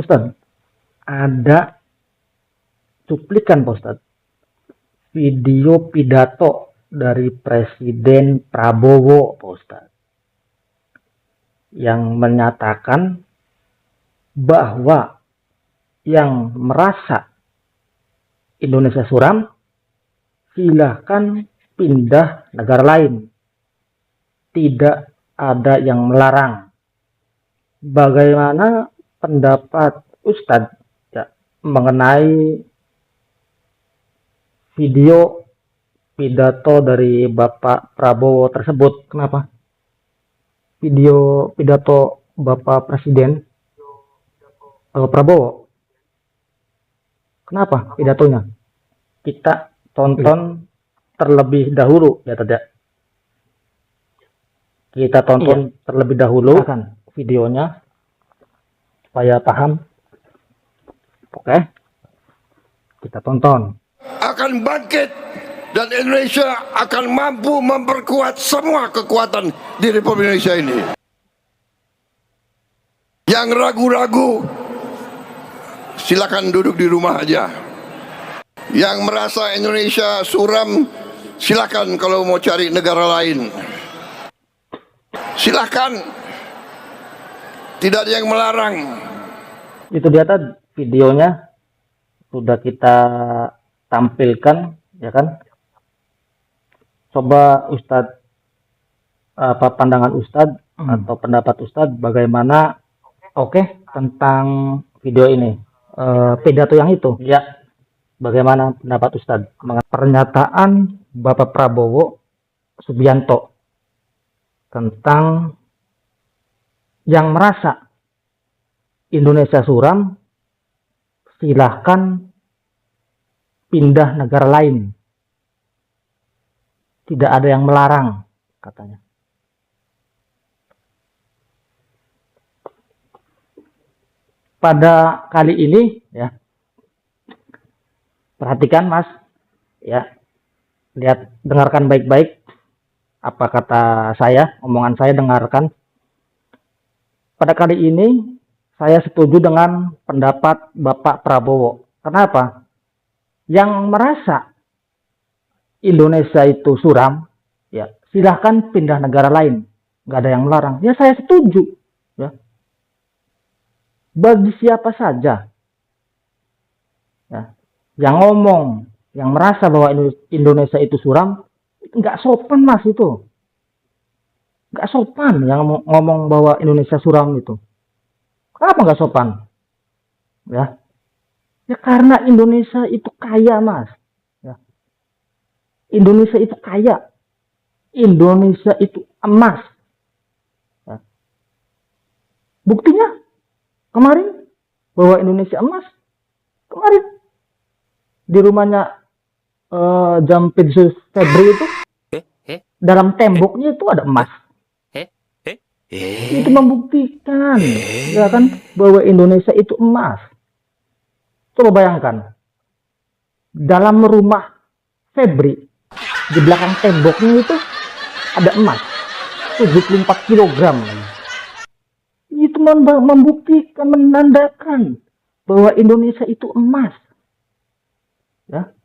Ustadz, ada cuplikan Pak Ustadz, video pidato dari Presiden Prabowo Pak Ustadz, yang menyatakan bahwa yang merasa Indonesia suram silahkan pindah negara lain, tidak ada yang melarang. Bagaimana pendapat Ustadz ya, mengenai video pidato dari Bapak Prabowo tersebut? Kenapa? Video pidato Bapak Presiden Prabowo. Kenapa pidatonya? Kita tonton terlebih dahulu ya tidak? Kita tonton terlebih dahulu videonya supaya paham. Oke, kita tonton. Akan bangkit dan Indonesia akan mampu memperkuat semua kekuatan di Republik Indonesia ini. Yang ragu-ragu silakan duduk di rumah aja. Yang merasa Indonesia suram silakan kalau mau cari negara lain. Silakan. Tidak ada yang melarang. Itu dia tadi videonya sudah kita tampilkan, ya kan? Coba Ustadz, apa pandangan Ustadz atau pendapat Ustadz bagaimana tentang video ini, pidato yang itu? Ya, bagaimana pendapat Ustadz? Pernyataan Bapak Prabowo Subianto tentang yang merasa Indonesia suram silahkan pindah negara lain, tidak ada yang melarang, katanya. Pada kali ini ya, perhatikan Mas ya, lihat, dengarkan baik-baik apa kata saya, omongan saya, dengarkan. Pada kali ini saya setuju dengan pendapat Bapak Prabowo. Kenapa? Yang merasa Indonesia itu suram, ya silahkan pindah negara lain, nggak ada yang melarang. Ya saya setuju. Ya. Bagi siapa saja ya, yang ngomong, yang merasa bahwa Indonesia itu suram, nggak sopan Mas itu. Nggak sopan yang ngomong bahwa Indonesia suram itu. Kenapa nggak sopan? Ya, ya karena Indonesia itu kaya Mas. Ya. Indonesia itu kaya. Indonesia itu emas. Ya. Buktinya kemarin bahwa Indonesia emas. Kemarin di rumahnya Jampidsus Febri itu, dalam temboknya itu ada emas. Itu membuktikan ya kan bahwa Indonesia itu emas. Coba bayangkan, dalam rumah Febri di belakang temboknya itu ada emas 74 kg. Itu membuktikan, menandakan bahwa Indonesia itu emas. Ya.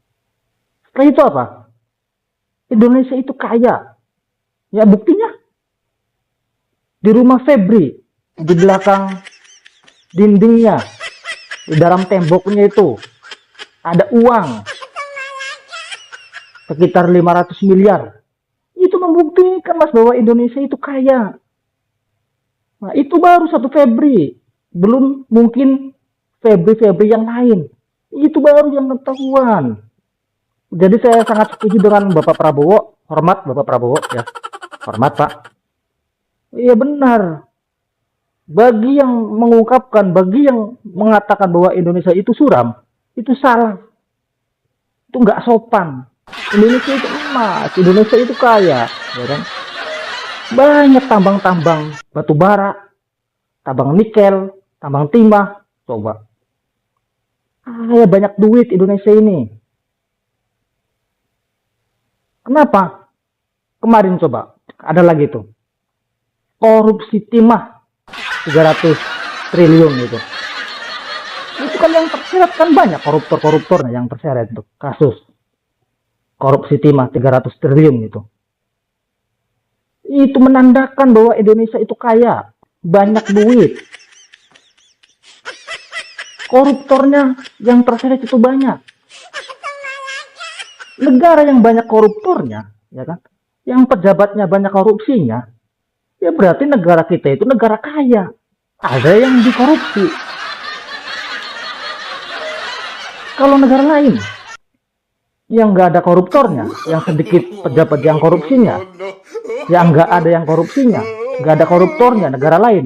Setelah itu apa? Indonesia itu kaya. Ya buktinya di rumah Febri, di belakang dindingnya, di dalam temboknya itu ada uang sekitar 500 miliar. Itu membuktikan Mas bahwa Indonesia itu kaya. Nah itu baru satu Febri, belum mungkin Febri yang lain. Itu baru yang ketahuan. Jadi saya sangat setuju dengan Bapak Prabowo. Hormat Bapak Prabowo ya, hormat Pak. Iya benar. Bagi yang mengungkapkan, bagi yang mengatakan bahwa Indonesia itu suram, itu salah. Itu nggak sopan. Indonesia itu emas, Indonesia itu kaya, ya kan? Banyak tambang-tambang batu bara, tambang nikel, tambang timah. Coba. Ya banyak duit Indonesia ini. Kenapa? Kemarin coba, ada lagi tuh. Korupsi timah 300 triliun itu. kan yang terseret kan banyak koruptor-koruptornya yang terseret tuh kasus korupsi timah 300 triliun itu. Itu menandakan bahwa Indonesia itu kaya, banyak duit. Koruptornya yang terseret itu banyak. Negara yang banyak koruptornya, ya kan? Yang pejabatnya banyak korupsinya, ya berarti negara kita itu negara kaya. Ada yang dikorupsi. Kalau negara lain yang nggak ada koruptornya, yang sedikit pejabat yang korupsinya, yang nggak ada yang korupsinya, nggak ada koruptornya, negara lain,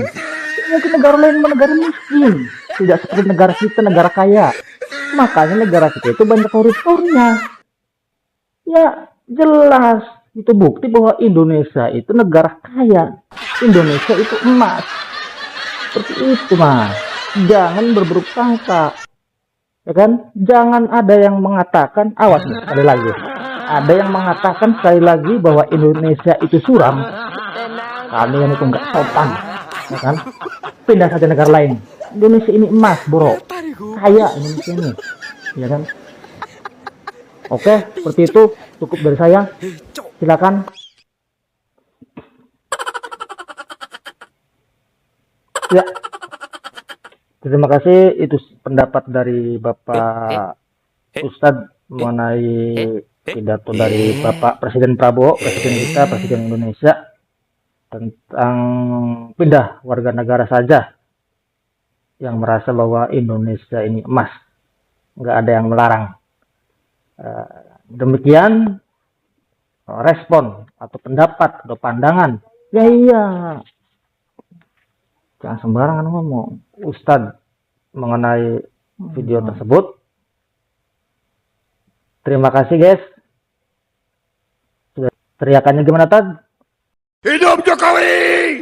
mungkin negara lain negara miskin, tidak seperti negara kita, negara kaya. Makanya negara kita itu banyak koruptornya. Ya jelas itu bukti bahwa Indonesia itu negara kaya, Indonesia itu emas. Seperti itu mas, jangan berburuk sangka, ya kan? Jangan ada yang mengatakan, awas nih, sekali lagi, ada yang mengatakan sekali lagi bahwa Indonesia itu suram. Kalian itu nggak sopan, ya kan? Pindah saja negara lain. Indonesia ini emas, bro, kaya Indonesia ini, ya kan? Oke, seperti itu cukup dari saya. Silakan. Ya, terima kasih. Itu pendapat dari Bapak Ustadz mengenai pidato dari Bapak Presiden Prabowo, Presiden kita, Presiden Indonesia, tentang pindah warga negara saja yang merasa bahwa Indonesia ini emas, nggak ada yang melarang. Demikian respon atau pendapat atau pandangan. Ya iya, jangan sembarangan ngomong Ustadz mengenai video tersebut. Terima kasih guys. Sudah teriakannya gimana Tad? Hidup Jokowi!